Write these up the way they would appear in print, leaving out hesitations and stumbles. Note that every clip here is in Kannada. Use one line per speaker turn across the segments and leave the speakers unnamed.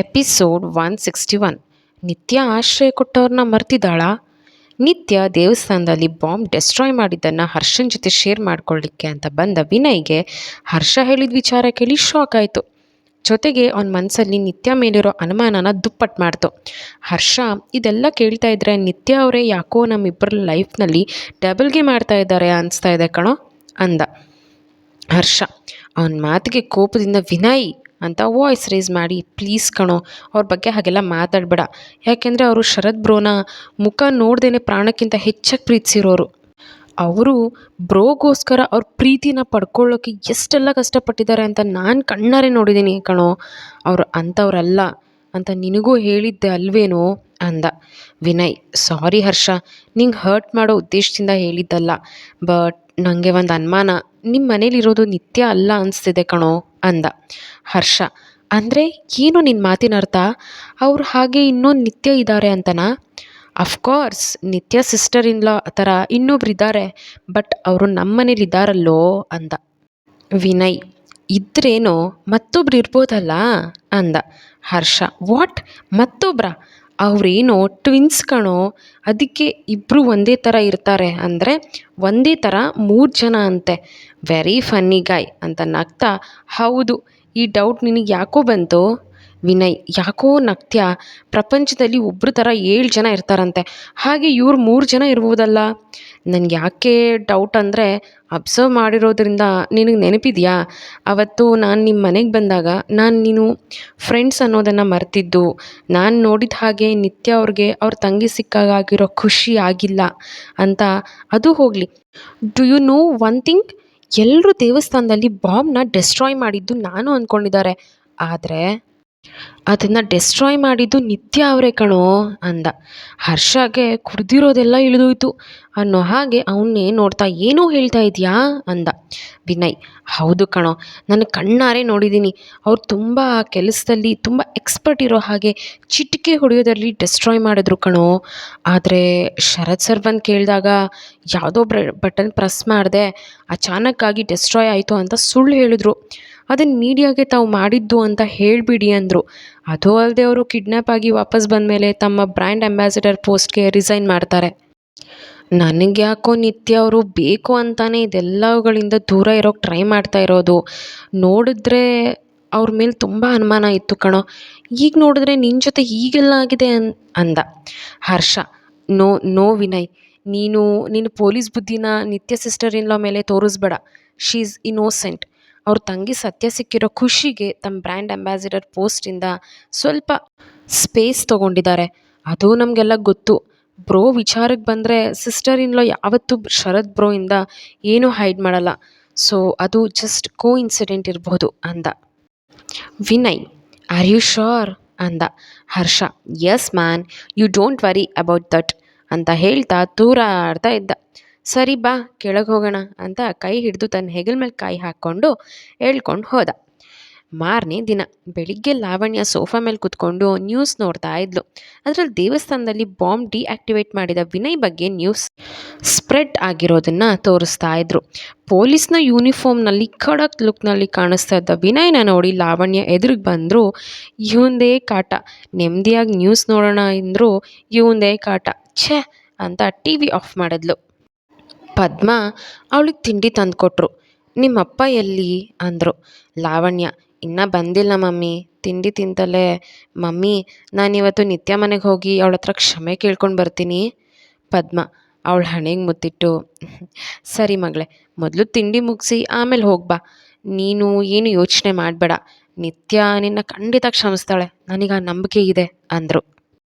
ಎಪಿಸೋಡ್ 161. ನಿತ್ಯ ಆಶ್ರಯ ಕೊಟ್ಟವ್ರನ್ನ ಮರ್ತಿದ್ದಾಳಾ? ನಿತ್ಯ ದೇವಸ್ಥಾನದಲ್ಲಿ ಬಾಂಬ್ ಡೆಸ್ಟ್ರಾಯ್ ಮಾಡಿದ್ದನ್ನು ಹರ್ಷನ್ ಜೊತೆ ಶೇರ್ ಮಾಡ್ಕೊಳ್ಳಿಕ್ಕೆ ಅಂತ ಬಂದ ವಿನಯ್ಗೆ ಹರ್ಷ ಹೇಳಿದ ವಿಚಾರ ಕೇಳಿ ಶಾಕ್ ಆಯಿತು. ಜೊತೆಗೆ ಅವನ ಮನಸ್ಸಲ್ಲಿ ನಿತ್ಯ ಮೇಲಿರೋ ಅನುಮಾನನ ದುಪ್ಪಟ್ಟು ಮಾಡ್ತು. ಹರ್ಷ ಇದೆಲ್ಲ ಕೇಳ್ತಾ ಇದ್ರೆ ನಿತ್ಯ ಅವರೇ ಯಾಕೋ ನಮ್ಮಿಬ್ಬರ ಲೈಫ್ನಲ್ಲಿ ಡಬಲ್ ಗೇಮ್ ಆಡ್ತಾ ಇದ್ದಾರೆ ಅನಿಸ್ತಾ ಇದೆ ಕಣೋ ಅಂದ ಹರ್ಷ. ಅವನ ಮಾತಿಗೆ ಕೋಪದಿಂದ ವಿನಯ್ ಅಂತ ವಾಯ್ಸ್ ರೇಸ್ ಮಾಡಿ, ಪ್ಲೀಸ್ ಕಣೋ, ಅವ್ರ ಬಗ್ಗೆ ಹಾಗೆಲ್ಲ ಮಾತಾಡಬೇಡ. ಯಾಕೆಂದರೆ ಅವರು ಶರತ್ ಬ್ರೋನ ಮುಖ ನೋಡ್ದೇ ಪ್ರಾಣಕ್ಕಿಂತ ಹೆಚ್ಚಾಗಿ ಪ್ರೀತಿಸಿರೋರು. ಅವರು ಬ್ರೋಗೋಸ್ಕರ ಅವ್ರ ಪ್ರೀತಿನ ಪಡ್ಕೊಳ್ಳೋಕೆ ಎಷ್ಟೆಲ್ಲ ಕಷ್ಟಪಟ್ಟಿದ್ದಾರೆ ಅಂತ ನಾನು ಕಣ್ಣಾರೆ ನೋಡಿದ್ದೀನಿ ಕಣೋ. ಅವರು ಅಂಥವ್ರಲ್ಲ ಅಂತ ನಿನಗೂ ಹೇಳಿದ್ದೆ ಅಲ್ವೇನೋ ಅಂದ ವಿನಯ್. ಸಾರಿ ಹರ್ಷ, ನಿಂಗೆ ಹರ್ಟ್ ಮಾಡೋ ಉದ್ದೇಶದಿಂದ ಹೇಳಿದ್ದಲ್ಲ. ಬಟ್ ನನಗೆ ಒಂದು ಅನುಮಾನ, ನಿಮ್ಮ ಮನೇಲಿರೋದು ನಿತ್ಯ ಅಲ್ಲ ಅನಿಸ್ತಿದೆ ಕಣೋ ಅಂದ ಹರ್ಷ. ಅಂದರೆ ಏನು ನಿನ್ನ ಮಾತಿನ ಅರ್ಥ? ಅವ್ರು ಹಾಗೆ ಇನ್ನೊಂದು ನಿತ್ಯ ಇದ್ದಾರೆ ಅಂತನಾ? ಅಫ್ಕೋರ್ಸ್ ನಿತ್ಯ ಸಿಸ್ಟರ್ ಇನ್ ಲಾ ಥರ ಇನ್ನೊಬ್ರು ಇದ್ದಾರೆ, ಬಟ್ ಅವರು ನಮ್ಮ ಮನೇಲಿದ್ದಾರಲ್ಲೋ ಅಂದ ವಿನಯ್. ಇದ್ರೇನೋ ಮತ್ತೊಬ್ರು ಇರ್ಬೋದಲ್ಲ ಅಂದ ಹರ್ಷ. ವಾಟ್, ಮತ್ತೊಬ್ರ? ಅವರೇನೋ ಟ್ವಿನ್ಸ್ ಕಣೋ, ಅದಕ್ಕೆ ಇಬ್ಬರು ಒಂದೇ ಥರ ಇರ್ತಾರೆ ಅಂದರೆ ಒಂದೇ ಥರ 3 ಜನ ಅಂತೆ. ವೆರಿ ಫನ್ನಿ ಗಾಯ್ ಅಂತ ನಗ್ತಾ, ಹೌದು, ಈ ಡೌಟ್ ನಿನಗೆ ಯಾಕೋ ಬಂತು? ವಿನಯ್. ಯಾಕೋ ನಗ್ತ್ಯ? ಪ್ರಪಂಚದಲ್ಲಿ ಒಬ್ಬರು ಥರ 7 ಜನ ಇರ್ತಾರಂತೆ, ಹಾಗೆ ಇವ್ರು 3 ಜನ ಇರ್ಬೋದಲ್ಲ. ನನಗೆ ಯಾಕೆ ಡೌಟ್ ಅಂದರೆ, ಅಬ್ಸರ್ವ್ ಮಾಡಿರೋದ್ರಿಂದ ನಿನಗೆ ನೆನಪಿದೆಯಾ, ಅವತ್ತು ನಾನು ನಿಮ್ಮ ಮನೆಗೆ ಬಂದಾಗ ನಾನು ನೀನು ಫ್ರೆಂಡ್ಸ್ ಅನ್ನೋದನ್ನು ಮರೆತಿದ್ದು. ನಾನು ನೋಡಿದ ಹಾಗೆ ನಿತ್ಯ ಅವ್ರಿಗೆ ಅವ್ರ ತಂಗಿ ಸಿಕ್ಕಾಗಿರೋ ಖುಷಿ ಆಗಿಲ್ಲ ಅಂತ. ಅದು ಹೋಗಲಿ, do you know one thing? ಎಲ್ಲರೂ ದೇವಸ್ಥಾನದಲ್ಲಿ ಬಾಂಬ್ನ ಡೆಸ್ಟ್ರಾಯ್ ಮಾಡಿದ್ದು ನಾನು ಅಂದ್ಕೊಂಡಿದ್ದಾರೆ, ಆದರೆ ಅದನ್ನು ಡೆಸ್ಟ್ರಾಯ್ ಮಾಡಿದ್ದು ನಿತ್ಯ ಅವರೇ ಕಣೋ ಅಂದ ಹರ್ಷಗೆ. ಕುಡ್ದಿರೋದೆಲ್ಲ ಇಳಿದೋಯ್ತು ಅನ್ನೋ ಹಾಗೆ ಅವನ್ನೇ ನೋಡ್ತಾ, ಏನೋ ಹೇಳ್ತಾ ಇದೆಯಾ ಅಂದ ವಿನಯ್. ಹೌದು ಕಣೋ, ನಾನು ಕಣ್ಣಾರೆ ನೋಡಿದ್ದೀನಿ. ಅವ್ರು ತುಂಬ ಕೆಲಸದಲ್ಲಿ ತುಂಬ ಎಕ್ಸ್ಪರ್ಟ್ ಇರೋ ಹಾಗೆ ಚಿಟಿಕೆ ಹೊಡೆಯೋದ್ರಲ್ಲಿ ಡೆಸ್ಟ್ರಾಯ್ ಮಾಡಿದ್ರು ಕಣೋ. ಆದರೆ ಶರತ್ ಸರ್ ಬಂದು ಕೇಳಿದಾಗ ಯಾವುದೋ ಬಟನ್ ಪ್ರೆಸ್ ಮಾಡಿದೆ, ಅಚಾನಕ್ಕಾಗಿ ಡೆಸ್ಟ್ರಾಯ್ ಆಯಿತು ಅಂತ ಸುಳ್ಳು ಹೇಳಿದ್ರು. ಅದನ್ನು ಮೀಡಿಯಾಗೆ ತಾವು ಮಾಡಿದ್ದು ಅಂತ ಹೇಳಿಬಿಡಿ ಅಂದರು. ಅದು ಅಲ್ಲದೆ ಅವರು ಕಿಡ್ನ್ಯಾಪ್ ಆಗಿ ವಾಪಸ್ ಬಂದಮೇಲೆ ತಮ್ಮ ಬ್ರ್ಯಾಂಡ್ ಅಂಬಾಸಿಡರ್ ಪೋಸ್ಟ್ಗೆ ರಿಸೈನ್ ಮಾಡ್ತಾರೆ. ನನಗೆ ಯಾಕೋ ನಿತ್ಯ ಅವರು ಬೇಕು ಅಂತಾನೆ ಇದೆಲ್ಲವುಗಳಿಂದ ದೂರ ಇರೋಕ್ಕೆ ಟ್ರೈ ಮಾಡ್ತಾ ಇರೋದು. ನೋಡಿದ್ರೆ ಅವ್ರ ಮೇಲೆ ತುಂಬ ಅನುಮಾನ ಇತ್ತು ಕಣೋ. ಈಗ ನೋಡಿದ್ರೆ ನಿನ್ನ ಜೊತೆ ಹೀಗೆಲ್ಲ ಆಗಿದೆ ಅಂದ ಹರ್ಷ. ನೋ ವಿನಯ್, ನೀನು ಪೊಲೀಸ್ ಬುದ್ಧಿನ ನಿತ್ಯ ಸಿಸ್ಟರ್ ಇನ್ ಲಾ ಮೇಲೆ ತೋರಿಸ್ಬೇಡ. She is innocent. ಅವ್ರ ತಂಗಿ ಸತ್ಯ ಸಿಕ್ಕಿರೋ ಖುಷಿಗೆ ತಮ್ಮ ಬ್ರ್ಯಾಂಡ್ ಅಂಬಾಸಿಡರ್ ಪೋಸ್ಟಿಂದ ಸ್ವಲ್ಪ ಸ್ಪೇಸ್ ತೊಗೊಂಡಿದ್ದಾರೆ. ಅದು ನಮಗೆಲ್ಲ ಗೊತ್ತು. ಬ್ರೋ ವಿಚಾರಕ್ಕೆ ಬಂದರೆ ಸಿಸ್ಟರ್ ಇನ್ ಲಾ ಯಾವತ್ತೂ ಶರತ್ ಬ್ರೋಯಿಂದ ಏನೂ ಹೈಡ್ ಮಾಡಲ್ಲ. ಸೊ ಅದು ಜಸ್ಟ್ ಕೋ ಇನ್ಸಿಡೆಂಟ್ ಇರ್ಬೋದು ಅಂದ ವಿನಯ್. ಆರ್ ಯು ಶೋರ್ ಅಂದ Harsha. Yes man, you don't worry about that ಅಂತ ಹೇಳ್ತಾ ತೂರಾಡ್ತಾ ಇದ್ದ. ಸರಿ ಬಾ ಕೆಳಗೆ ಹೋಗೋಣ ಅಂತ ಕೈ ಹಿಡಿದು ತನ್ನ ಹೆಗಲ ಮೇಲೆ ಕೈ ಹಾಕ್ಕೊಂಡು ಹೇಳ್ಕೊಂಡು ಹೋದ. ಮಾರನೇ ದಿನ ಬೆಳಿಗ್ಗೆ ಲಾವಣ್ಯ ಸೋಫಾ ಮೇಲೆ ಕೂತ್ಕೊಂಡು ನ್ಯೂಸ್ ನೋಡ್ತಾ ಇದ್ಲು. ಅದರಲ್ಲಿ ದೇವಸ್ಥಾನದಲ್ಲಿ ಬಾಂಬ್ ಡಿಆಕ್ಟಿವೇಟ್ ಮಾಡಿದ ವಿನಯ್ ಬಗ್ಗೆ ನ್ಯೂಸ್ ಸ್ಪ್ರೆಡ್ ಆಗಿರೋದನ್ನು ತೋರಿಸ್ತಾ ಇದ್ರು. ಪೊಲೀಸ್ನ ಯೂನಿಫಾರ್ಮ್ನಲ್ಲಿ ಖಡಕ್ ಲುಕ್ನಲ್ಲಿ ಕಾಣಿಸ್ತಾ ಇದ್ದ ವಿನಯ್ನ ನೋಡಿ ಲಾವಣ್ಯ ಎದುರಿಗೆ ಬಂದರು. ಇವಂದೇ ಕಾಟ, ನೆಮ್ಮದಿಯಾಗಿ ನ್ಯೂಸ್ ನೋಡೋಣ ಅಂದರು, ಇವಂದೇ ಕಾಟ, ಛೇ ಅಂತ ಟಿ ವಿ ಆಫ್ ಮಾಡಿದ್ಲು. ಪದ್ಮ ಅವಳಿಗೆ ತಿಂಡಿ ತಂದುಕೊಟ್ರು. ನಿಮ್ಮಪ್ಪ ಎಲ್ಲಿ ಅಂದರು. ಲಾವಣ್ಯ. ಇನ್ನೂ ಬಂದಿಲ್ಲ ಮಮ್ಮಿ, ತಿಂಡಿ ತಿಂತಲೇ. ಮಮ್ಮಿ, ನಾನಿವತ್ತು ನಿತ್ಯ ಮನೆಗೆ ಹೋಗಿ ಅವಳ ಹತ್ರ ಕ್ಷಮೆ ಕೇಳ್ಕೊಂಡು ಬರ್ತೀನಿ. ಪದ್ಮ ಅವಳ ಹಣೆಗೆ ಮುತ್ತಿಟ್ಟು, ಸರಿ ಮಗಳೇ, ಮೊದಲು ತಿಂಡಿ ಮುಗಿಸಿ ಆಮೇಲೆ ಹೋಗ್ಬಾ. ನೀನು ಏನು ಯೋಚನೆ ಮಾಡಬೇಡ, ನಿತ್ಯ ನಿನ್ನ ಖಂಡಿತ ಕ್ಷಮಿಸ್ತಾಳೆ, ನನಗೆ ಆ ನಂಬಿಕೆ ಇದೆ ಅಂದರು.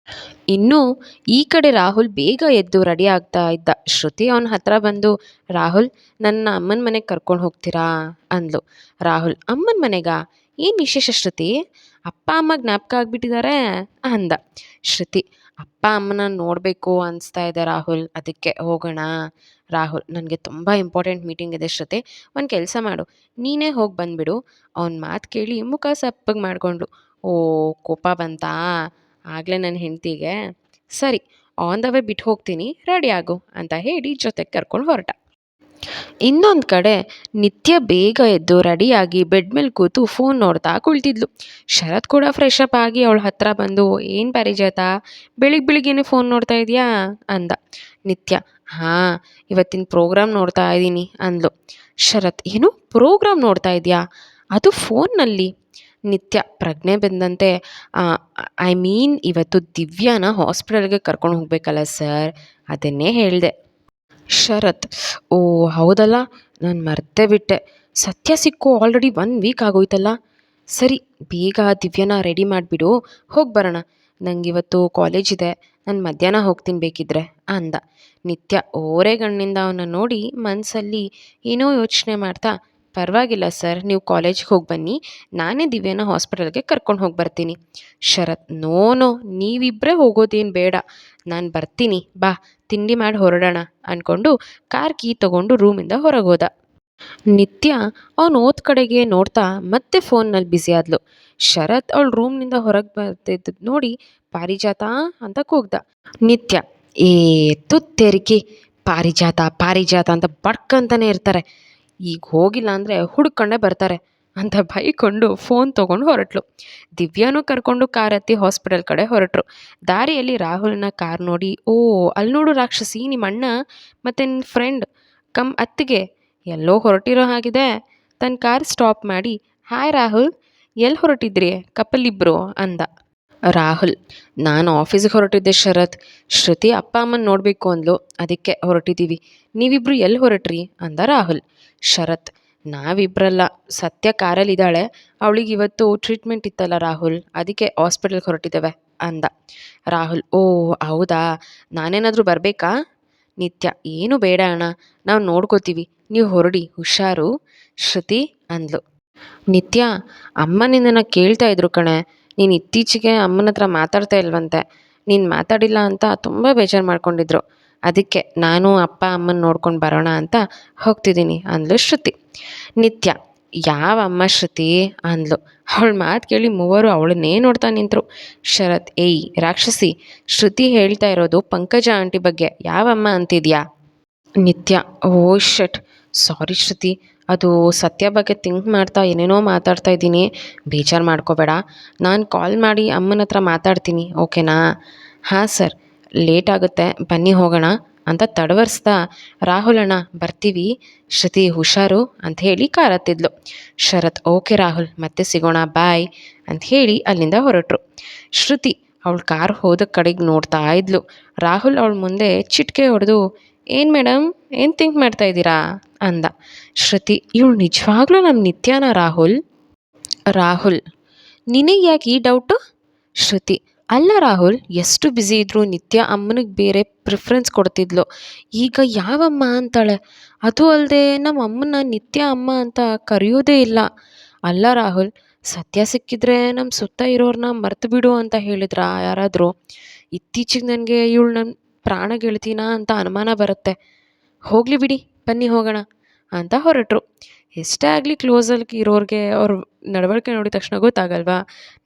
ಇನ್ನು ಈ ಕಡೆ ರಾಹುಲ್ ಬೇಗ ಎದ್ದು ರೆಡಿ ಆಗ್ತಾ ಇದ್ದ. ಶ್ರುತಿ ಅವನ ಹತ್ರ ಬಂದು, ರಾಹುಲ್, ನನ್ನ ಅಮ್ಮನ ಮನೆಗೆ ಕರ್ಕೊಂಡು ಹೋಗ್ತೀರಾ ಅಂದ್ಲು. ರಾಹುಲ್, ಅಮ್ಮನ ಮನೆಗಾ? ಏನು ವಿಶೇಷ ಶ್ರುತಿ? ಅಪ್ಪ ಅಮ್ಮ ಜ್ಞಾಪಕ ಆಗಿಬಿಟ್ಟಿದ್ದಾರೆ ಅಂದ ಶ್ರುತಿ. ಅಪ್ಪ ಅಮ್ಮನ ನೋಡಬೇಕು ಅನಿಸ್ತಾ ಇದೆ ರಾಹುಲ್, ಅದಕ್ಕೆ ಹೋಗೋಣ. ರಾಹುಲ್, ನನಗೆ ತುಂಬ ಇಂಪಾರ್ಟೆಂಟ್ ಮೀಟಿಂಗ್ ಇದೆ ಶ್ರುತಿ, ಒಂದು ಕೆಲಸ ಮಾಡು, ನೀನೇ ಹೋಗಿ ಬಂದುಬಿಡು. ಅವನ ಮಾತು ಕೇಳಿ ಮುಖ ಸಪ್ಪಗೆ ಮಾಡಿಕೊಂಡ್ಳು. ಓ, ಕೋಪ ಬಂತಾ ಆಗಲೇ ನನ್ನ ಹೆಂಡತಿಗೆ? ಸರಿ, ಆನ್ ದ ವೇ ಬಿಟ್ಟು ಹೋಗ್ತೀನಿ, ರೆಡಿ ಆಗು ಅಂತ ಹೇಳಿ ಜೊತೆಗೆ ಕರ್ಕೊಂಡು ಹೊರಟ. ಇನ್ನೊಂದು ಕಡೆ ನಿತ್ಯ ಬೇಗ ಎದ್ದು ರೆಡಿಯಾಗಿ ಬೆಡ್ ಮೇಲೆ ಕೂತು ಫೋನ್ ನೋಡ್ತಾ ಕುಳಿತಿದ್ಲು. ಶರತ್ ಕೂಡ ಫ್ರೆಶ್ ಅಪ್ ಆಗಿ ಅವಳ ಹತ್ರ ಬಂದು, ಏನು ಪಾರಿಜಾತ, ಬೆಳಿಗ್ಗೆನೆ ಫೋನ್ ನೋಡ್ತಾ ಇದೆಯಾ ಅಂದ. ನಿತ್ಯ, ಹಾಂ, ಇವತ್ತಿನ ಪ್ರೋಗ್ರಾಮ್ ನೋಡ್ತಾ ಇದ್ದೀನಿ ಅಂದ್ಲು. ಶರತ್, ಏನು ಪ್ರೋಗ್ರಾಮ್ ನೋಡ್ತಾ ಇದೆಯಾ, ಅದು ಫೋನ್ನಲ್ಲಿ? ನಿತ್ಯ ಪ್ರಜ್ಞೆ ಬಂದಂತೆ, ಐ ಮೀನ್ ಇವತ್ತು ದಿವ್ಯಾನ ಹಾಸ್ಪಿಟಲ್ಗೆ ಕರ್ಕೊಂಡು ಹೋಗ್ಬೇಕಲ್ಲ ಸರ್, ಅದನ್ನೇ ಹೇಳಿದೆ. ಶರತ್, ಓ ಹೌದಲ್ಲ, ನಾನು ಮರ್ತೇ ಬಿಟ್ಟೆ. ಸತ್ಯ ಸಿಕ್ಕು ಆಲ್ರೆಡಿ 1 ವೀಕ್ ಆಗೋಯ್ತಲ್ಲ. ಸರಿ, ಬೇಗ ದಿವ್ಯನ ರೆಡಿ ಮಾಡಿಬಿಡು, ಹೋಗಿ ಬರೋಣ. ನನಗಿವತ್ತು ಕಾಲೇಜ್ ಇದೆ, ನಾನು ಮಧ್ಯಾಹ್ನ ಹೋಗ್ತೀನಿ ಬೇಕಿದ್ರೆ ಅಂದ. ನಿತ್ಯ ಓರೆಗಣ್ಣಿಂದ ಅವನ ನೋಡಿ ಮನಸ್ಸಲ್ಲಿ ಏನೋ ಯೋಚನೆ ಮಾಡ್ತಾ, ಪರವಾಗಿಲ್ಲ ಸರ್, ನೀವು ಕಾಲೇಜ್ಗೆ ಹೋಗಿ ಬನ್ನಿ, ನಾನೇ ದಿವ್ಯನ ಹಾಸ್ಪಿಟಲ್ಗೆ ಕರ್ಕೊಂಡು ಹೋಗಿ ಬರ್ತೀನಿ. ಶರತ್, ನೋ, ನೀವಿಬ್ಬರೇ ಹೋಗೋದೇನು ಬೇಡ, ನಾನು ಬರ್ತೀನಿ, ಬಾ, ತಿಂಡಿ ಮಾಡಿ ಹೊರಡೋಣ ಅಂದ್ಕೊಂಡು ಕಾರ್ ಕೀ ತಗೊಂಡು ರೂಮಿಂದ ಹೊರಗೆ ಹೋದ. ನಿತ್ಯ ಅವನು ಓದ್ ಕಡೆಗೆ ನೋಡ್ತಾ ಮತ್ತೆ ಫೋನ್ನಲ್ಲಿ ಬ್ಯುಸಿ ಆದ್ಲು. ಶರತ್ ಅವಳು ರೂಮ್ನಿಂದ ಹೊರಗೆ ಬರ್ತಿದ್ದು ನೋಡಿ ಪಾರಿಜಾತ ಅಂತ ಕೂಗ್ದ. ನಿತ್ಯ, ಏ ತುತ್ತೇರಿಕೆ, ಪಾರಿಜಾತ ಪಾರಿಜಾತ ಅಂತ ಬಡ್ಕಂತಾನೆ ಇರ್ತಾರೆ, ಈಗ ಹೋಗಿಲ್ಲ ಅಂದರೆ ಹುಡ್ಕೊಂಡೇ ಬರ್ತಾರೆ ಅಂತ ಬೈಕೊಂಡು ಫೋನ್ ತೊಗೊಂಡು ಹೊರಟ್ಲು. ದಿವ್ಯಾನೂ ಕರ್ಕೊಂಡು ಕಾರ್ ಹತ್ತಿ ಹಾಸ್ಪಿಟಲ್ ಕಡೆ ಹೊರಟರು. ದಾರಿಯಲ್ಲಿ ರಾಹುಲ್ನ ಕಾರ್ ನೋಡಿ, ಓ ಅಲ್ಲಿ ನೋಡು ರಾಕ್ಷಸಿ, ನಿಮ್ಮ ಅಣ್ಣ ಮತ್ತು ನಿನ್ನ ಫ್ರೆಂಡ್ ಅತ್ತಿಗೆ ಎಲ್ಲೋ ಹೊರಟಿರೋ ಹಾಗಿದೆ. ತನ್ನ ಕಾರ್ ಸ್ಟಾಪ್ ಮಾಡಿ, ಹಾಯ್ ರಾಹುಲ್, ಎಲ್ಲಿ ಹೊರಟಿದ್ರಿ ಕಪಲಿಬ್ರು ಅಂದ. ರಾಹುಲ್, ನಾನು ಆಫೀಸಿಗೆ ಹೊರಟಿದ್ದೆ ಶರತ್, ಶ್ರುತಿ ಅಪ್ಪ ಅಮ್ಮನ ನೋಡಬೇಕು ಅಂದ್ಲು, ಅದಕ್ಕೆ ಹೊರಟಿದ್ದೀವಿ. ನೀವಿಬ್ರು ಎಲ್ಲಿ ಹೊರಟ್ರಿ ಅಂದ ರಾಹುಲ್. ಶರತ್, ನಾವಿಬ್ರಲ್ಲ, ಸತ್ಯ ಕಾರಲ್ಲಿದ್ದಾಳೆ, ಅವಳಿಗೆ ಇವತ್ತು ಟ್ರೀಟ್ಮೆಂಟ್ ಇತ್ತಲ್ಲ ರಾಹುಲ್, ಅದಕ್ಕೆ ಹಾಸ್ಪಿಟಲ್ಗೆ ಹೊರಟಿದ್ದೇವೆ ಅಂದ. ರಾಹುಲ್, ಓ ಹೌದಾ, ನಾನೇನಾದರೂ ಬರಬೇಕಾ? ನಿತ್ಯ, ಏನು ಬೇಡ ಅಣ್ಣ, ನಾವು ನೋಡ್ಕೋತೀವಿ, ನೀವು ಹೊರಡಿ, ಹುಷಾರು. ಶ್ರುತಿ ಅಂದ್ಲು. ನಿತ್ಯ, ಅಮ್ಮ ನಿನ್ನನ್ನು ಕೇಳ್ತಾ ಇದ್ರು ಕಣೆ, ನೀನು ಇತ್ತೀಚೆಗೆ ಅಮ್ಮನ ಹತ್ರ ಮಾತಾಡ್ತಾ ಇಲ್ವಂತೆ, ನೀನು ಮಾತಾಡಿಲ್ಲ ಅಂತ ತುಂಬ ಬೇಜಾರು ಮಾಡ್ಕೊಂಡಿದ್ರು, ಅದಕ್ಕೆ ನಾನು ಅಪ್ಪ ಅಮ್ಮನ ನೋಡ್ಕೊಂಡು ಬರೋಣ ಅಂತ ಹೋಗ್ತಿದ್ದೀನಿ ಅಂದ್ಲು ಶ್ರುತಿ. ನಿತ್ಯ, ಯಾವ ಅಮ್ಮ ಶ್ರುತಿ ಅಂದ್ಲು. ಅವಳ ಮಾತು ಕೇಳಿ ಮೂವರು ಅವಳನ್ನೇ ನೋಡ್ತಾ ನಿಂತರು. ಶರತ್, ಏಯ್ ರಾಕ್ಷಸಿ, ಶ್ರುತಿ ಹೇಳ್ತಾ ಇರೋದು ಪಂಕಜ ಆಂಟಿ ಬಗ್ಗೆ, ಯಾವಮ್ಮ ಅಂತಿದ್ಯಾ? ನಿತ್ಯ, ಓ ಶಟ್, ಸಾರಿ ಶ್ರುತಿ, ಅದು ಸತ್ಯ ಬಗ್ಗೆ ಥಿಂಕ್ ಮಾಡ್ತಾ ಏನೇನೋ ಮಾತಾಡ್ತಾ ಇದ್ದೀನಿ, ಬೇಜಾರು ಮಾಡ್ಕೋಬೇಡ, ನಾನು ಕಾಲ್ ಮಾಡಿ ಅಮ್ಮನ ಹತ್ರ ಮಾತಾಡ್ತೀನಿ, ಓಕೆನಾ? ಹಾಂ ಸರ್, ಲೇಟ್ ಆಗುತ್ತೆ, ಬನ್ನಿ ಹೋಗೋಣ ಅಂತ ತಡವರಿಸ್ತಾ, ರಾಹುಲ್ ಅಣ್ಣ ಬರ್ತೀವಿ, ಶ್ರುತಿ ಹುಷಾರು ಅಂತ ಹೇಳಿ ಕಾರ್ ಹತ್ತಿದ್ಲು. ಶರತ್, ಓಕೆ ರಾಹುಲ್, ಮತ್ತೆ ಸಿಗೋಣ, ಬಾಯ್ ಅಂತ ಹೇಳಿ ಅಲ್ಲಿಂದ ಹೊರಟರು. ಶ್ರುತಿ ಅವಳು ಕಾರ್ ಹೋದ ಕಡೆಗೆ ನೋಡ್ತಾ ಇದ್ಲು. ರಾಹುಲ್ ಅವಳ ಮುಂದೆ ಚಿಟಿಕೆ ಹೊಡೆದು, ಏನು ಮೇಡಮ್, ಏನು ಥಿಂಕ್ ಮಾಡ್ತಾ ಇದ್ದೀರಾ ಅಂದ. ಶ್ರುತಿ, ಇವಳು ನಿಜವಾಗ್ಲೂ ನಮ್ಮ ನಿತ್ಯನ ರಾಹುಲ್? ರಾಹುಲ್, ನಿನಗೆ ಯಾಕೆ ಈ ಡೌಟು? ಶ್ರುತಿ, ಅಲ್ಲ ರಾಹುಲ್, ಎಷ್ಟು ಬ್ಯುಸಿ ಇದ್ದರೂ ನಿತ್ಯ ಅಮ್ಮನಿಗೆ ಬೇರೆ ಪ್ರಿಫರೆನ್ಸ್ ಕೊಡ್ತಿದ್ಲು, ಈಗ ಯಾವಮ್ಮ ಅಂತಾಳೆ, ಅದು ಅಲ್ಲದೆ ನಮ್ಮ ಅಮ್ಮನ ನಿತ್ಯ ಅಮ್ಮ ಅಂತ ಕರೆಯೋದೇ ಇಲ್ಲ. ಅಲ್ಲ ರಾಹುಲ್, ಸತ್ಯ ಸಿಕ್ಕಿದ್ರೆ ನಮ್ಮ ಸುತ್ತ ಇರೋರನ್ನ ಮರ್ತು ಬಿಡು ಅಂತ ಹೇಳಿದ್ರಾ ಯಾರಾದರೂ? ಇತ್ತೀಚೆಗೆ ನನಗೆ ಇವಳು ನನ್ನ ಪ್ರಾಣ ಗೆಳ್ತೀನಾ ಅಂತ ಅನುಮಾನ ಬರುತ್ತೆ. ಹೋಗಲಿ ಬಿಡಿ, ಬನ್ನಿ ಹೋಗೋಣ ಅಂತ ಹೊರಟರು. ಎಷ್ಟೇ ಆಗಲಿ ಕ್ಲೋಸಲ್ಲಿ ಇರೋರಿಗೆ ಅವ್ರ ನಡವಳಿಕೆ ನೋಡಿದ ತಕ್ಷಣ ಗೊತ್ತಾಗಲ್ವಾ?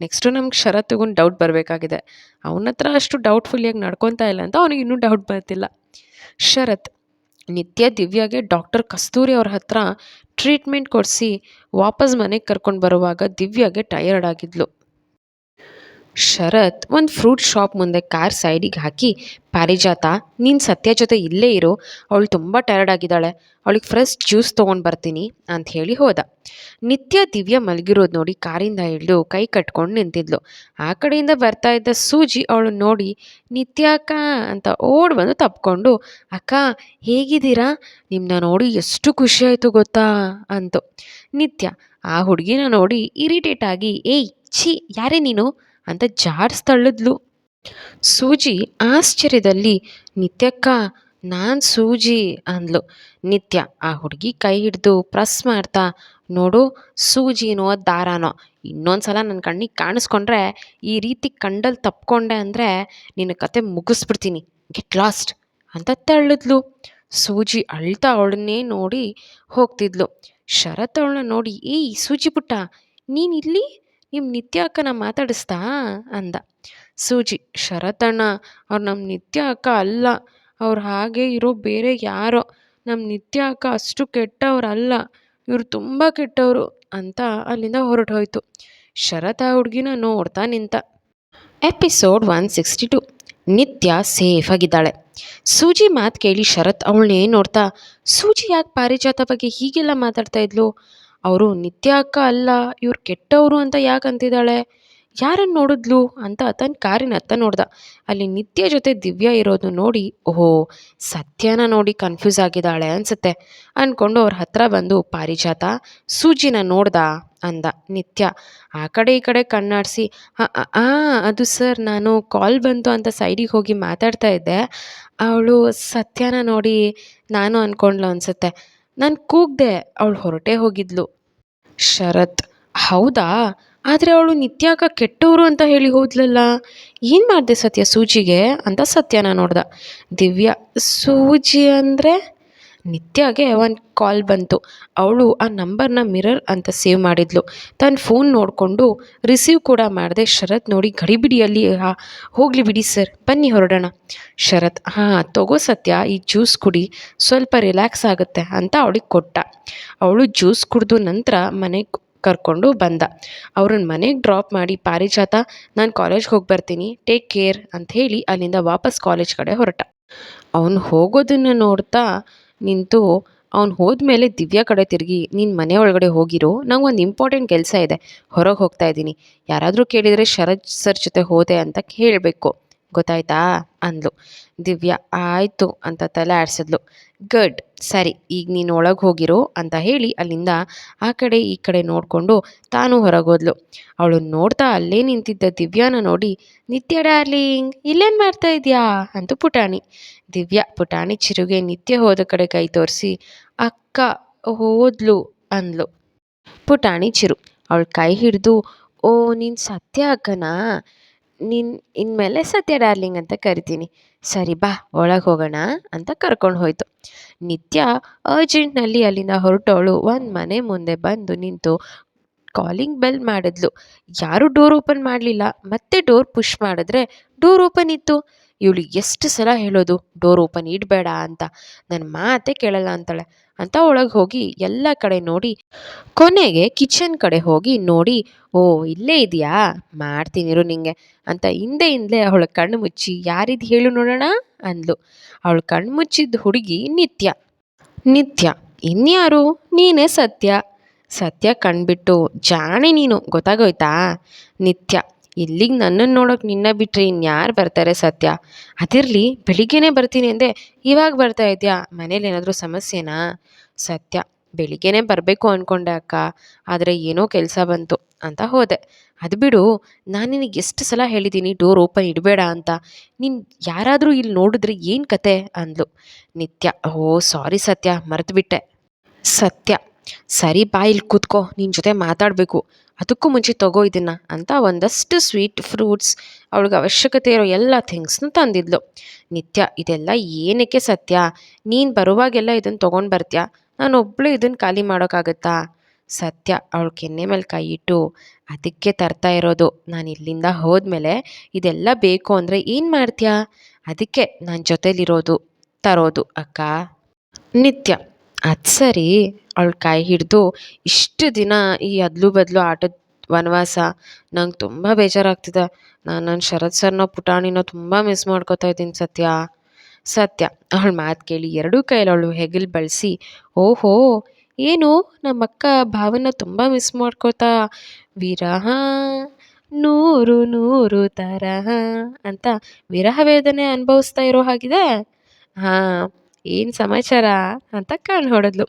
ನೆಕ್ಸ್ಟು ನಮ್ಗೆ ಶರತ್ಗೊಂದು ಡೌಟ್ ಬರಬೇಕಾಗಿದೆ, ಅವನ ಹತ್ರ ಅಷ್ಟು ಡೌಟ್ಫುಲ್ಲಿಯಾಗಿ ನಡ್ಕೊತಾ ಇಲ್ಲ ಅಂತ ಅವನಿಗೆ ಇನ್ನೂ ಡೌಟ್ ಬರ್ತಿಲ್ಲ. ಶರತ್, ನಿತ್ಯ ದಿವ್ಯಾಗೆ ಡಾಕ್ಟರ್ ಕಸ್ತೂರಿ ಅವ್ರ ಹತ್ರ ಟ್ರೀಟ್ಮೆಂಟ್ ಕೊಡಿಸಿ ವಾಪಸ್ ಮನೆಗೆ ಕರ್ಕೊಂಡು ಬರುವಾಗ ದಿವ್ಯಾಗೆ ಟಯರ್ಡ್ ಆಗಿದ್ಲು. ಶರತ್ ಒಂದು ಫ್ರೂಟ್ ಶಾಪ್ ಮುಂದೆ ಕಾರ್ ಸೈಡಿಗೆ ಹಾಕಿ, ಪಾರಿಜಾತ, ನೀನು ಸತ್ಯ ಜೊತೆ ಇಲ್ಲೇ ಇರು, ಅವಳು ತುಂಬ ಟಯರ್ಡ್ ಆಗಿದ್ದಾಳೆ, ಅವಳಿಗೆ ಫ್ರೆಶ್ ಜ್ಯೂಸ್ ತೊಗೊಂಡು ಬರ್ತೀನಿ ಅಂತ ಹೇಳಿ ಹೋದ. ನಿತ್ಯ ದಿವ್ಯ ಮಲಗಿರೋದು ನೋಡಿ ಕಾರಿಂದ ಇಳಿದು ಕೈ ಕಟ್ಕೊಂಡು ನಿಂತಿದ್ಲು. ಆ ಕಡೆಯಿಂದ ಬರ್ತಾ ಇದ್ದ ಸೂಜಿ ಅವಳು ನೋಡಿ, ನಿತ್ಯ ಅಕ್ಕ ಅಂತ ಓಡ್ ಬಂದು ತಪ್ಕೊಂಡು, ಅಕ್ಕ ಹೇಗಿದ್ದೀರಾ, ನಿಮ್ಮನ್ನ ನೋಡಿ ಎಷ್ಟು ಖುಷಿ ಆಯಿತು ಗೊತ್ತಾ ಅಂತು. ನಿತ್ಯ ಆ ಹುಡುಗಿನ ನೋಡಿ ಇರಿಟೇಟ್ ಆಗಿ, ಏಯ್ ಛೀ, ಯಾರೇ ನೀನು ಅಂತ ಜಾಡ್ಸ್ತಳ್ಳಿದ್ಲು. ಸೂಜಿ ಆಶ್ಚರ್ಯದಲ್ಲಿ, ನಿತ್ಯಕ್ಕ, ನಾನು ಸೂಜಿ ಅಂದ್ಲು. ನಿತ್ಯ ಆ ಹುಡುಗಿ ಕೈ ಹಿಡಿದು ಪ್ರೆಸ್ ಮಾಡ್ತಾ, ನೋಡು, ಸೂಜಿನೋ ದಾರಾನೋ, ಇನ್ನೊಂದು ಸಲ ನನ್ನ ಕಣ್ಣಿಗೆ ಕಾಣಿಸ್ಕೊಂಡ್ರೆ, ಈ ರೀತಿ ಕಂಡಲ್ಲಿ ತಪ್ಕೊಂಡೆ ಅಂದರೆ ನಿನ್ನ ಕತೆ ಮುಗಿಸ್ಬಿಡ್ತೀನಿ, ಗೆಟ್ ಲಾಸ್ಟ್ ಅಂತ ತಳ್ಳಿದ್ಲು. ಸೂಜಿ ಅಳ್ತಾ ಅವಳನ್ನೇ ನೋಡಿ ಹೋಗ್ತಿದ್ಲು. ಶರತ್ ಅವಳನ್ನ ನೋಡಿ, ಏಯ್ ಸೂಜಿ ಪುಟ್ಟ, ನೀನು ಇಲ್ಲಿ ನಿಮ್ಮ ನಿತ್ಯ ಅಕ್ಕನ ಮಾತಾಡಿಸ್ತಾ ಅಂದ. ಸೂಜಿ, ಶರತ್ ಅಣ್ಣ, ಅವ್ರು ನಮ್ಮ ನಿತ್ಯ ಅಕ್ಕ ಅಲ್ಲ, ಅವ್ರು ಹಾಗೆ ಇರೋ ಬೇರೆ ಯಾರೋ, ನಮ್ಮ ನಿತ್ಯ ಅಕ್ಕ ಅಷ್ಟು ಕೆಟ್ಟವ್ರಲ್ಲ, ಇವ್ರು ತುಂಬ ಕೆಟ್ಟವರು ಅಂತ ಅಲ್ಲಿಂದ ಹೊರಟೋಯ್ತು. ಶರತ್ ಆ ಹುಡುಗಿನ ನೋಡ್ತಾ ನಿಂತ. ಎಪಿಸೋಡ್ 162. ನಿತ್ಯ ಸೇಫಾಗಿದ್ದಾಳೆ. ಸೂಜಿ ಮಾತು ಕೇಳಿ ಶರತ್ ಅವಳನ್ನೇ ನೋಡ್ತಾ, ಸೂಜಿ ಯಾಕೆ ಪಾರಿಜಾತ ಬಗ್ಗೆ ಹೀಗೆಲ್ಲ ಮಾತಾಡ್ತಾ ಇದ್ಲು? ಅವರು ನಿತ್ಯ ಅಕ್ಕ ಅಲ್ಲ, ಇವ್ರು ಕೆಟ್ಟವರು ಅಂತ ಯಾಕೆ ಅಂತಿದ್ದಾಳೆ? ಯಾರನ್ನು ನೋಡಿದ್ಲು ಅಂತ ತನ್ನ ಕಾರಿನ ಹತ್ತ ನೋಡ್ದ. ಅಲ್ಲಿ ನಿತ್ಯ ಜೊತೆ ದಿವ್ಯಾ ಇರೋದು ನೋಡಿ, ಓಹೋ ಸತ್ಯನ ನೋಡಿ ಕನ್ಫ್ಯೂಸ್ ಆಗಿದ್ದಾಳೆ ಅನ್ಸುತ್ತೆ ಅಂದ್ಕೊಂಡು ಅವ್ರ ಹತ್ರ ಬಂದು, ಪಾರಿಜಾತ ಸೂಜಿನ ನೋಡ್ದ ಅಂದ. ನಿತ್ಯ ಆ ಕಡೆ ಈ ಕಡೆ ಕಣ್ಣಾಡಿಸಿ, ಅದು ಸರ್ ನಾನು ಕಾಲ್ ಬಂತು ಅಂತ ಸೈಡಿಗೆ ಹೋಗಿ ಮಾತಾಡ್ತಾ ಇದ್ದೆ. ಅವಳು ಸತ್ಯನ ನೋಡಿ ನಾನು ಅಂದ್ಕೊಂಡ್ಲು ಅನ್ಸುತ್ತೆ. ನಾನು ಕೂಗ್ದೆ, ಅವಳು ಹೊರಟೇ ಹೋಗಿದ್ಲು. ಶರತ್ ಹೌದಾ? ಆದರೆ ಅವಳು ನಿತ್ಯಾಕ ಕೆಟ್ಟವರು ಅಂತ ಹೇಳಿ ಹೋದ್ಲಲ್ಲ, ಏನು ಮಾಡಿದೆ ಸತ್ಯ ಸೂಜಿಗೆ ಅಂತ ಸತ್ಯನ ನೋಡ್ದ. ದಿವ್ಯಾ ಸೂಜಿ ಅಂದರೆ? ನಿತ್ಯಾಗೆ ಒಂದು ಕಾಲ್ ಬಂತು. ಅವಳು ಆ ನಂಬರ್ನ ಮಿರರ್ ಅಂತ ಸೇವ್ ಮಾಡಿದ್ಲು. ತನ್ನ ಫೋನ್ ನೋಡಿಕೊಂಡು ರಿಸೀವ್ ಕೂಡ ಮಾಡಿದೆ. ಶರತ್ ನೋಡಿ ಗಡಿಬಿಡಿಯಲ್ಲಿ, ಹೋಗಲಿ ಬಿಡಿ ಸರ್, ಬನ್ನಿ ಹೊರಡೋಣ. ಶರತ್ ಹಾಂ ತಗೋ ಸತ್ಯ, ಈ ಜ್ಯೂಸ್ ಕುಡಿ, ಸ್ವಲ್ಪ ರಿಲ್ಯಾಕ್ಸ್ ಆಗುತ್ತೆ ಅಂತ ಅವಳಿಗೆ ಕೊಟ್ಟ. ಅವಳು ಜ್ಯೂಸ್ ಕುಡಿದು ನಂತರ ಮನೆಗೆ ಕರ್ಕೊಂಡು ಬಂದ. ಅವ್ರನ್ನ ಮನೆಗೆ ಡ್ರಾಪ್ ಮಾಡಿ, ಪಾರಿಜಾತ ನಾನು ಕಾಲೇಜ್ಗೆ ಹೋಗಿ ಬರ್ತೀನಿ, ಟೇಕ್ ಕೇರ್ ಅಂತ ಹೇಳಿ ಅಲ್ಲಿಂದ ವಾಪಸ್ ಕಾಲೇಜ್ ಕಡೆ ಹೊರಟ. ಅವನು ಹೋಗೋದನ್ನು ನೋಡ್ತಾ ನಿಂತು, ಅವ್ನು ಹೋದ್ಮೇಲೆ ದಿವ್ಯಾ ಕಡೆ ತಿರುಗಿ, ನೀನು ಮನೆ ಒಳಗಡೆ ಹೋಗಿರೋ, ನಂಗೆ ಒಂದು ಇಂಪಾರ್ಟೆಂಟ್ ಕೆಲಸ ಇದೆ, ಹೊರಗೆ ಹೋಗ್ತಾ ಇದ್ದೀನಿ, ಯಾರಾದರೂ ಕೇಳಿದರೆ ಶರತ್ ಸರ್ ಜೊತೆ ಹೋದೆ ಅಂತ ಹೇಳಬೇಕು, ಗೊತ್ತಾಯ್ತಾ ಅಂದ್ಲು. ದಿವ್ಯಾ ಆಯಿತು ಅಂತ ತಲೆ ಆಡಿಸಿದ್ಲು. ಗುಡ್, ಸರಿ, ಈಗ ನೀನು ಒಳಗೆ ಹೋಗಿರೋ ಅಂತ ಹೇಳಿ ಅಲ್ಲಿಂದ ಆ ಕಡೆ ಈ ಕಡೆ ನೋಡಿಕೊಂಡು ತಾನು ಹೊರಗೋದ್ಲು. ಅವಳು ನೋಡ್ತಾ ಅಲ್ಲೇ ನಿಂತಿದ್ದ ದಿವ್ಯಾನ ನೋಡಿ, ನಿತ್ಯ ಡಾರ್ಲಿಂಗ್ ಇಲ್ಲೇನು ಮಾಡ್ತಾ ಇದೆಯಾ ಅಂತ ಪುಟಾಣಿ. ದಿವ್ಯಾ ಪುಟಾಣಿ ಚಿರುಗೆ ನಿತ್ಯ ಹೋದ ಕಡೆ ಕೈ ತೋರಿಸಿ, ಅಕ್ಕ ಹೋದ್ಲು ಅಂದ್ಲು. ಪುಟಾಣಿ ಚಿರು ಅವಳ ಕೈ ಹಿಡಿದು, ಓ ನೀನು ಸತ್ಯ ಅಕ್ಕನಾ, ಇನ್ಮೇಲೆ ಸತ್ಯ ಡಾರ್ಲಿಂಗ್ ಅಂತ ಕರಿತೀನಿ, ಸರಿ ಬಾ ಒಳಗೆ ಹೋಗೋಣ ಅಂತ ಕರ್ಕೊಂಡು ಹೋಯ್ತು. ನಿತ್ಯ ಅರ್ಜೆಂಟ್ನಲ್ಲಿ ಅಲ್ಲಿಂದ ಹೊರಟವಳು ಒಂದು ಮನೆ ಮುಂದೆ ಬಂದು ನಿಂತು ಕಾಲಿಂಗ್ ಬೆಲ್ ಮಾಡಿದ್ಲು. ಯಾರೂ ಡೋರ್ ಓಪನ್ ಮಾಡಲಿಲ್ಲ. ಮತ್ತೆ ಡೋರ್ ಪುಷ್ ಮಾಡಿದ್ರೆ ಡೋರ್ ಓಪನ್ ಇತ್ತು. ಇವಳು ಎಷ್ಟು ಸಲ ಹೇಳೋದು ಡೋರ್ ಓಪನ್ ಇಡಬೇಡ ಅಂತ, ನನ್ನ ಮಾತೇ ಕೇಳಲ್ಲ ಅಂತಾಳೆ ಅಂತ ಒಳಗೆ ಹೋಗಿ ಎಲ್ಲ ಕಡೆ ನೋಡಿ ಕೊನೆಗೆ ಕಿಚನ್ ಕಡೆ ಹೋಗಿ ನೋಡಿ, ಓ ಇಲ್ಲೇ ಇದೆಯಾ, ಮಾಡ್ತೀನಿರು ನಿಂಗೆ ಅಂತ ಹಿಂದೆಯಿಂದಲೇ ಅವಳ ಕಣ್ಣು ಮುಚ್ಚಿ, ಯಾರಿದು ಹೇಳು ನೋಡೋಣ ಅಂದ್ಲು. ಅವಳು ಕಣ್ಣು ಮುಚ್ಚಿದ ಹುಡುಗಿ ನಿತ್ಯ. ನಿತ್ಯ ಇನ್ಯಾರು, ನೀನೇ ಸತ್ಯ. ಸತ್ಯ ಕಣ್ಬಿಟ್ಟು, ಜಾಣೆ ನೀನು, ಗೊತ್ತಾಗೋಯ್ತಾ? ನಿತ್ಯ ಇಲ್ಲಿಗೆ ನನ್ನನ್ನು ನೋಡೋಕೆ ನಿನ್ನ ಬಿಟ್ಟರೆ ಇನ್ಯಾರು ಬರ್ತಾರೆ ಸತ್ಯ? ಅದಿರಲಿ, ಬೆಳಿಗ್ಗೆನೇ ಬರ್ತೀನಿ ಅಂದೆ, ಇವಾಗ ಬರ್ತಾ ಇದೆಯಾ, ಮನೇಲಿ ಏನಾದರೂ ಸಮಸ್ಯೆನಾ? ಸತ್ಯ ಬೆಳಿಗ್ಗೆನೇ ಬರಬೇಕು ಅಂದ್ಕೊಂಡೆ ಅಕ್ಕ, ಆದರೆ ಏನೋ ಕೆಲಸ ಬಂತು ಅಂತ ಹೋದೆ. ಅದು ಬಿಡು, ನಾನು ನಿನಗೆ ಎಷ್ಟು ಸಲ ಹೇಳಿದ್ದೀನಿ ಡೋರ್ ಓಪನ್ ಇಡಬೇಡ ಅಂತ, ನೀನು ಯಾರಾದರೂ ಇಲ್ಲಿ ನೋಡಿದ್ರೆ ಏನು ಕತೆ ಅಂದ್ಲು. ನಿತ್ಯ ಓ ಸಾರಿ ಸತ್ಯ, ಮರೆತುಬಿಟ್ಟೆ. ಸತ್ಯ ಸರಿ ಬಾ, ಇಲ್ಲಿ ಕೂತ್ಕೋ, ನಿನ್ನ ಜೊತೆ ಮಾತಾಡಬೇಕು, ಅದಕ್ಕೂ ಮುಂಚೆ ತಗೋ ಇದನ್ನು ಅಂತ ಒಂದಷ್ಟು ಸ್ವೀಟ್ ಫ್ರೂಟ್ಸ್, ಅವಳಿಗೆ ಅವಶ್ಯಕತೆ ಇರೋ ಎಲ್ಲ ಥಿಂಗ್ಸ್ನು ತಂದಿದ್ಲು. ನಿತ್ಯ ಇದೆಲ್ಲ ಏನಕ್ಕೆ ಸತ್ಯ, ನೀನು ಬರುವಾಗೆಲ್ಲ ಇದನ್ನು ತೊಗೊಂಡು ಬರ್ತೀಯಾ, ನಾನೊಬ್ಬಳು ಇದನ್ನು ಖಾಲಿ ಮಾಡೋಕ್ಕಾಗತ್ತಾ? ಸತ್ಯ ಅವಳ ಕೆನ್ನೆ ಮೇಲೆ ಕೈ ಇಟ್ಟು, ಅದಕ್ಕೆ ತರ್ತಾ ಇರೋದು, ನಾನು ಇಲ್ಲಿಂದ ಹೋದ್ಮೇಲೆ ಇದೆಲ್ಲ ಬೇಕು ಅಂದರೆ ಏನು ಮಾಡ್ತೀಯಾ, ಅದಕ್ಕೆ ನನ್ನ ಜೊತೇಲಿರೋದು ತರೋದು ಅಕ್ಕ. ನಿತ್ಯ ಅದು ಸರಿ. ಅವಳ ಕೈ ಹಿಡಿದು, ಇಷ್ಟು ದಿನ ಈ ಅದ್ಲು ಬದಲು ಆಟದ ವನವಾಸ, ನಂಗೆ ತುಂಬ ಬೇಜಾರಾಗ್ತಿದೆ, ನಾನು ನನ್ನ ಶರತ್ ಸರ್ನೋ ಪುಟಾಣಿನೋ ತುಂಬ ಮಿಸ್ ಮಾಡ್ಕೋತಾ ಇದ್ದೀನಿ ಸತ್ಯ. ಸತ್ಯ ಅವಳ ಮಾತು ಕೇಳಿ ಎರಡೂ ಕೈಯಲ್ಲಿ ಅವಳು ಹೆಗಲು ಬಳಸಿ, ಓಹೋ ಏನು ನಮ್ಮಕ್ಕ ಭಾವನ ತುಂಬ ಮಿಸ್ ಮಾಡ್ಕೋತಾ, ವಿರಹ ನೂರು ನೂರು ತರಹ ಅಂತ ವಿರಹ ವೇದನೆ ಅನುಭವಿಸ್ತಾ ಇರೋ ಹಾಗಿದೆ. ಹಾಂ ಏನು ಸಮಾಚಾರ ಅಂತ ಕಣ್ಣು ಹೊಡೆದ್ಲು.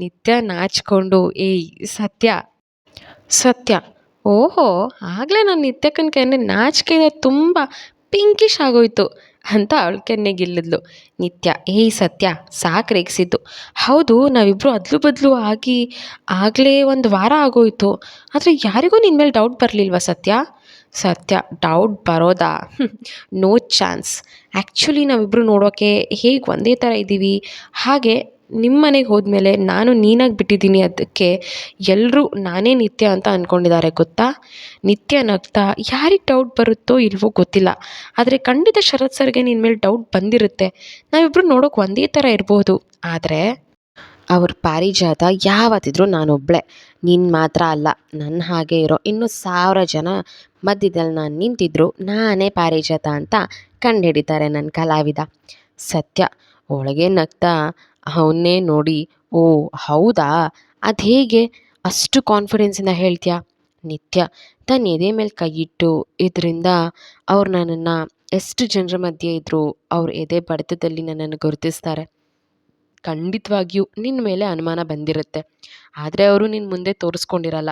ನಿತ್ಯ ನಾಚಿಕೊಂಡು, ಏಯ್ ಸತ್ಯ. ಸತ್ಯ ಓಹೋ ಆಗಲೇ ನಾನು ನಿತ್ಯಕ್ಕನ ಕೆನ್ನೆ ನಾಚಿಕೆನೆ ತುಂಬ ಪಿಂಕಿಶ್ ಆಗೋಯ್ತು ಅಂತ ಅವಳ ಕೆನ್ನೆಗಿಲ್ಲಿದ್ಲು. ನಿತ್ಯ ಏಯ್ ಸತ್ಯ ಸಾಕು ರೇಗಿಸಿದ್ದು, ಹೌದು ನಾವಿಬ್ಬರು ಅದ್ಲು ಬದಲು ಆಗಿ ಆಗಲೇ ಒಂದು ವಾರ ಆಗೋಯ್ತು, ಆದರೆ ಯಾರಿಗೂ ನಿನ್ನ ಮೇಲೆ ಡೌಟ್ ಬರಲಿಲ್ವಾ ಸತ್ಯ? ಸತ್ಯ ಡೌಟ್ ಬರೋದಾ, ನೋ ಚಾನ್ಸ್. ಆ್ಯಕ್ಚುಲಿ ನಾವಿಬ್ಬರು ನೋಡೋಕ್ಕೆ ಹೇಗೆ ಒಂದೇ ಥರ ಇದ್ದೀವಿ, ಹಾಗೆ ನಿಮ್ಮ ಮನೆಗೆ ಹೋದ್ಮೇಲೆ ನಾನು ನೀನಾಗಿ ಬಿಟ್ಟಿದ್ದೀನಿ, ಅದಕ್ಕೆ ಎಲ್ಲರೂ ನಾನೇ ನಿತ್ಯ ಅಂತ ಅಂದ್ಕೊಂಡಿದ್ದಾರೆ ಗೊತ್ತಾ. ನಿತ್ಯ ನಗ್ತಾ, ಯಾರಿಗೆ ಡೌಟ್ ಬರುತ್ತೋ ಇಲ್ವೋ ಗೊತ್ತಿಲ್ಲ, ಆದರೆ ಖಂಡಿತ ಶರತ್ ಸರ್ಗೆ ನಿನ್ನ ಮೇಲೆ ಡೌಟ್ ಬಂದಿರುತ್ತೆ. ನಾವಿಬ್ಬರು ನೋಡೋಕೆ ಒಂದೇ ಥರ ಇರ್ಬೋದು, ಆದರೆ ಅವ್ರ ಪಾರಿಜಾತ ಯಾವತ್ತಿದ್ರೂ ನಾನೊಬ್ಬಳೆ, ನೀನು ಮಾತ್ರ ಅಲ್ಲ. ನನ್ನ ಹಾಗೆ ಇರೋ ಇನ್ನೂ 1000 ಜನ ಮಧ್ಯದಲ್ಲಿ ನಾನು ನಿಂತಿದ್ರು ನಾನೇ ಪಾರಿಜಾತ ಅಂತ ಕಂಡುಹಿಡಿತಾರೆ ನನ್ನ ಕಲಾವಿದ. ಸತ್ಯ ಒಳಗೆ ನಗ್ತಾ ಅವನ್ನೇ ನೋಡಿ, ಓ ಹೌದಾ, ಅದು ಹೇಗೆ ಅಷ್ಟು ಕಾನ್ಫಿಡೆನ್ಸಿಂದ ಹೇಳ್ತೀಯಾ. ನಿತ್ಯ ತನ್ನ ಎದೆ ಮೇಲೆ ಕೈ ಇಟ್ಟು, ಇದರಿಂದ ಅವ್ರು ನನ್ನನ್ನು ಎಷ್ಟು ಜನರ ಮಧ್ಯೆ ಇದ್ದರೂ ಅವ್ರ ಎದೆ ಬಡಿತದಲ್ಲಿ ನನ್ನನ್ನು ಗುರುತಿಸ್ತಾರೆ. ಖಂಡಿತವಾಗಿಯೂ ನಿನ್ನ ಮೇಲೆ ಅನುಮಾನ ಬಂದಿರುತ್ತೆ, ಆದರೆ ಅವರು ನಿನ್ನ ಮುಂದೆ ತೋರಿಸ್ಕೊಂಡಿರಲ್ಲ.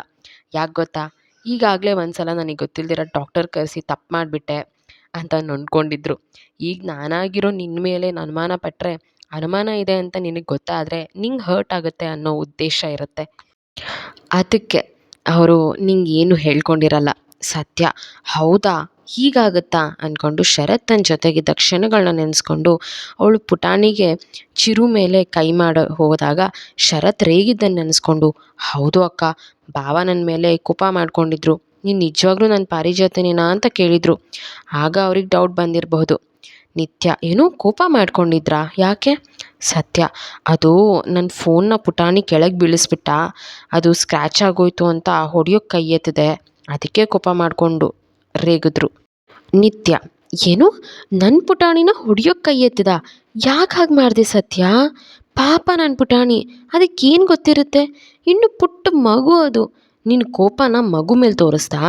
ಯಾಕೆ ಗೊತ್ತಾ, ಈಗಾಗಲೇ ಒಂದು ಸಲ ನನಗೆ ಗೊತ್ತಿಲ್ದಿರೋ ಡಾಕ್ಟರ್ ಕರೆಸಿ ತಪ್ಪು ಮಾಡಿಬಿಟ್ಟೆ ಅಂತ ನೊಂದ್ಕೊಂಡಿದ್ರು. ಈಗ ನಾನಾಗಿರೋ ನಿನ್ನ ಮೇಲೆ ಅನುಮಾನ ಪಟ್ಟರೆ, ಅನುಮಾನ ಇದೆ ಅಂತ ನಿನಗೆ ಗೊತ್ತಾದರೆ ನಿಂಗೆ ಹರ್ಟ್ ಆಗುತ್ತೆ ಅನ್ನೋ ಉದ್ದೇಶ ಇರುತ್ತೆ. ಅದಕ್ಕೆ ಅವರು ನಿಂಗೆ ಏನು ಹೇಳ್ಕೊಂಡಿರಲ್ಲ. ಸತ್ಯ ಹೌದಾ, ಹೀಗಾಗುತ್ತಾ ಅಂದ್ಕೊಂಡು ಶರತ್ ತನ್ನ ಜೊತೆಗಿದ್ದ ಕ್ಷಣಗಳನ್ನ ನೆನೆಸ್ಕೊಂಡು ಅವಳು ಪುಟಾಣಿಗೆ ಚಿರು ಮೇಲೆ ಕೈ ಮಾಡೋ ಹೋದಾಗ ಶರತ್ ರೇಗಿದ್ದನ್ನು ನೆನೆಸ್ಕೊಂಡು, ಹೌದು ಅಕ್ಕ, ಭಾವ ನನ್ನ ಮೇಲೆ ಕೋಪ ಮಾಡ್ಕೊಂಡಿದ್ರು, ನೀನು ನಿಜವಾಗ್ಲೂ ನನ್ನ ಪಾರಿಜಾತನೇನಾ ಅಂತ ಕೇಳಿದರು. ಆಗ ಅವ್ರಿಗೆ ಡೌಟ್ ಬಂದಿರಬಹುದು. ನಿತ್ಯ, ಏನೋ ಕೋಪ ಮಾಡ್ಕೊಂಡಿದ್ರಾ, ಯಾಕೆ. ಸತ್ಯ, ಅದು ನನ್ನ ಫೋನ್ನ ಪುಟಾಣಿ ಕೆಳಗೆ ಬೀಳಿಸ್ಬಿಟ್ಟ, ಅದು ಸ್ಕ್ರ್ಯಾಚ್ ಆಗೋಯ್ತು ಅಂತ ಹೊಡೆಯೋಕ್ಕೆ ಕೈ ಎತ್ತಿದೆ, ಅದಕ್ಕೆ ಕೋಪ ಮಾಡಿಕೊಂಡು ರೇಗಿದ್ರು. ನಿತ್ಯ, ಏನು, ನನ್ನ ಪುಟಾಣಿನ ಹೊಡೆಯೋಕ್ಕೆ ಕೈ ಎತ್ತಿದ, ಯಾಕೆ ಹಾಗೆ ಮಾಡಿದೆ ಸತ್ಯ. ಪಾಪ ನನ್ನ ಪುಟಾಣಿ, ಅದಕ್ಕೇನು ಗೊತ್ತಿರುತ್ತೆ, ಇನ್ನು ಪುಟ್ಟ ಮಗು ಅದು, ನಿನ್ನ ಕೋಪನ ಮಗು ಮೇಲೆ ತೋರಿಸ್ತಾ.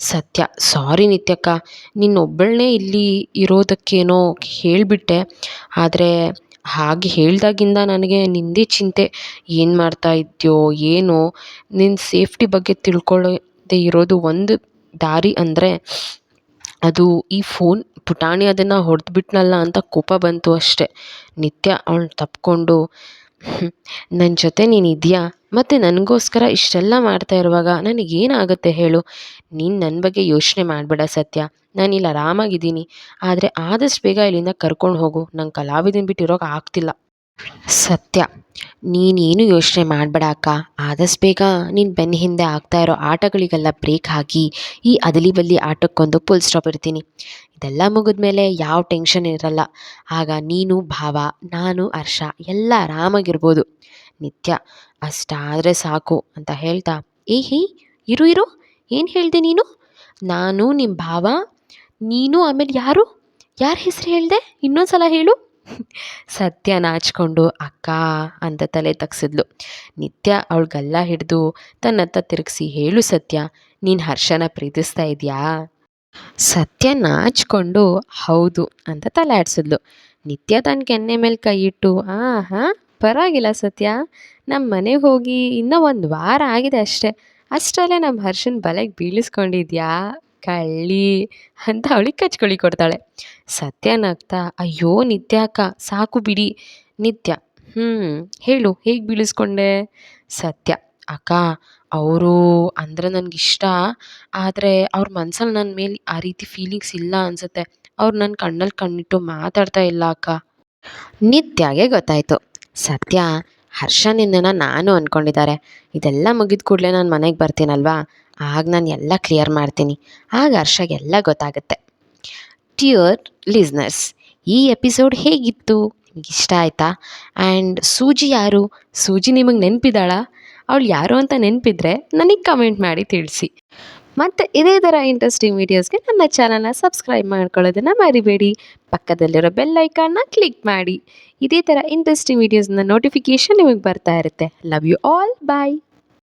ಸತ್ಯ, ಸಾರಿ ನಿತ್ಯಕ್ಕ, ನಿನ್ನೊಬ್ಬಳನ್ನೇ ಇಲ್ಲಿ ಇರೋದಕ್ಕೇನೋ ಹೇಳಿಬಿಟ್ಟೆ, ಆದರೆ ಹಾಗೆ ಹೇಳ್ದಾಗಿಂದ ನನಗೆ ನಿಂದೇ ಚಿಂತೆ, ಏನು ಮಾಡ್ತಾ ಇದೆಯೋ ಏನೋ. ನಿನ್ನ ಸೇಫ್ಟಿ ಬಗ್ಗೆ ತಿಳ್ಕೊಳ್ಳೋದೇ ಇರೋದು ಒಂದು ದಾರಿ ಅಂದರೆ ಅದು ಈ ಫೋನ್. ಪುಟಾಣಿ ಅದನ್ನು ಹೊಡೆದ್ಬಿಟ್ನಲ್ಲ ಅಂತ ಕೋಪ ಬಂತು ಅಷ್ಟೆ. ನಿತ್ಯ ಅವಳು ತಪ್ಕೊಂಡು, ನನ್ನ ಜೊತೆ ನೀನು ಇದೆಯಾ, ಮತ್ತು ನನಗೋಸ್ಕರ ಇಷ್ಟೆಲ್ಲ ಮಾಡ್ತಾ ಇರುವಾಗ ನನಗೇನಾಗುತ್ತೆ ಹೇಳು. ನೀನು ನನ್ನ ಬಗ್ಗೆ ಯೋಚನೆ ಮಾಡಬೇಡ ಸತ್ಯ, ನಾನಿಲ್ಲಿ ಆರಾಮಾಗಿದ್ದೀನಿ, ಆದರೆ ಆದಷ್ಟು ಬೇಗ ಇಲ್ಲಿಂದ ಕರ್ಕೊಂಡು ಹೋಗು, ನಂಗೆ ಕಲಾವಿದನ ಬಿಟ್ಟು ಇರೋಕೆ ಆಗ್ತಿಲ್ಲ. ಸತ್ಯ, ನೀನೇನು ಯೋಚನೆ ಮಾಡಬೇಡ ಅಕ್ಕ, ಆದಷ್ಟು ಬೇಗ ನೀನು ಬೆನ್ನ ಹಿಂದೆ ಆಗ್ತಾ ಇರೋ ಆಟಗಳಿಗೆಲ್ಲ ಬ್ರೇಕ್ ಹಾಕಿ ಈ ಅದಲಿ ಬಲ್ಲಿ ಆಟಕ್ಕೊಂದು ಫುಲ್ ಸ್ಟಾಪ್ ಇರ್ತೀನಿ. ಇದೆಲ್ಲ ಮುಗಿದ್ಮೇಲೆ ಯಾವ ಟೆನ್ಷನ್ ಇರಲ್ಲ, ಆಗ ನೀನು ಭಾವ, ನಾನು ಹರ್ಷ ಎಲ್ಲ ಆರಾಮಾಗಿರ್ಬೋದು. ನಿತ್ಯ, ಅಷ್ಟಾದರೆ ಸಾಕು ಅಂತ ಹೇಳ್ತಾ, ಹೇ ಇರು ಇರು, ಏನು ಹೇಳಿದೆ ನೀನು, ನಾನು ನಿಮ್ಮ ಭಾವ, ನೀನು ಆಮೇಲೆ ಯಾರು, ಯಾರ ಹೆಸರು ಹೇಳಿದೆ, ಇನ್ನೊಂದು ಸಲ ಹೇಳು. ಸತ್ಯ ನಾಚಿಕೊಂಡು ಅಕ್ಕ ಅಂತ ತಲೆ ತಗ್ಸಿದ್ಲು. ನಿತ್ಯ ಅವಳಿಗೆಲ್ಲ ಹಿಡಿದು ತನ್ನತ್ತ ತಿರುಗಿಸಿ, ಹೇಳು ಸತ್ಯ, ನೀನು ಹರ್ಷನ ಪ್ರೀತಿಸ್ತಾ ಇದೆಯಾ. ಸತ್ಯ ನಾಚಿಕೊಂಡು ಹೌದು ಅಂತ ತಲೆ ಆಡಿಸಿದ್ಲು. ನಿತ್ಯ ತನ್ನ ಕೆನ್ನೆ ಮೇಲೆ ಕೈ ಇಟ್ಟು, ಹಾಂ ಪರವಾಗಿಲ್ಲ ಸತ್ಯ, ನಮ್ಮ ಮನೆಗೆ ಹೋಗಿ ಇನ್ನೂ 1 ವಾರ ಆಗಿದೆ ಅಷ್ಟೇ, ಅಷ್ಟರಲ್ಲೇ ನಮ್ಮ ಹರ್ಷನ ಬಲೆಗೆ ಬೀಳಿಸ್ಕೊಂಡಿದ್ಯಾ ಕಳ್ಳಿ ಅಂತ ಅವಳಿಗೆ ಕಚ್ಕೊಳಿ ಕೊಡ್ತಾಳೆ. ಸತ್ಯ ನಗ್ತಾ, ಅಯ್ಯೋ ನಿತ್ಯ ಅಕ್ಕ ಸಾಕು ಬಿಡಿ. ನಿತ್ಯ, ಹೇಳು ಹೇಗೆ ಬೀಳಿಸ್ಕೊಂಡೆ. ಸತ್ಯ, ಅಕ್ಕ, ಅವರು ಅಂದರೆ ನನಗಿಷ್ಟ, ಆದರೆ ಅವ್ರ ಮನ್ಸಲ್ಲಿ ನನ್ನ ಮೇಲೆ ಆ ರೀತಿ ಫೀಲಿಂಗ್ಸ್ ಇಲ್ಲ ಅನಿಸುತ್ತೆ, ಅವ್ರು ನನ್ನ ಕಣ್ಣಲ್ಲಿ ಕಣ್ಣಿಟ್ಟು ಮಾತಾಡ್ತಾ ಇಲ್ಲ ಅಕ್ಕ. ನಿತ್ಯಗೆ ಗೊತ್ತಾಯಿತು. ಸತ್ಯ, ಹರ್ಷ ನಿನ್ನನ್ನು ನಾನು ಅಂದ್ಕೊಂಡಿದ್ದಾರೆ, ಇದೆಲ್ಲ ಮುಗಿದ ಕೂಡಲೇ ನಾನು ಮನೆಗೆ ಬರ್ತೀನಲ್ವಾ, ಆಗ ನಾನು ಎಲ್ಲ ಕ್ಲಿಯರ್ ಮಾಡ್ತೀನಿ, ಆಗ ಹರ್ಷಗೆಲ್ಲ ಗೊತ್ತಾಗುತ್ತೆ. ಡಿಯರ್ ಲಿಸ್ನರ್ಸ್, ಈ ಎಪಿಸೋಡ್ ಹೇಗಿತ್ತು, ನಿಮಗೆ ಇಷ್ಟ ಆಯಿತಾ. ಆ್ಯಂಡ್ ಸೂಜಿ ಯಾರು, ಸೂಜಿ ನಿಮಗೆ ನೆನಪಿದ್ದಾಳಾ, ಅವಳು ಯಾರು ಅಂತ ನೆನಪಿದ್ರೆ ನನಗೆ ಕಮೆಂಟ್ ಮಾಡಿ ತಿಳಿಸಿ. ಮತ್ತು ಇದೇ ಥರ ಇಂಟ್ರೆಸ್ಟಿಂಗ್ ವೀಡಿಯೋಸ್ಗೆ ನನ್ನ ಚಾನಲ್ನ ಸಬ್ಸ್ಕ್ರೈಬ್ ಮಾಡ್ಕೊಳ್ಳೋದನ್ನು ಮರಿಬೇಡಿ. ಪಕ್ಕದಲ್ಲಿರೋ ಬೆಲ್ ಐಕಾನ್ನ ಕ್ಲಿಕ್ ಮಾಡಿ. ಇದೇ ಥರ ಇಂಟ್ರೆಸ್ಟಿಂಗ್ ವೀಡಿಯೋಸ್ನ ನೋಟಿಫಿಕೇಷನ್ ನಿಮಗೆ ಬರ್ತಾ ಇರುತ್ತೆ. Love you all, bye.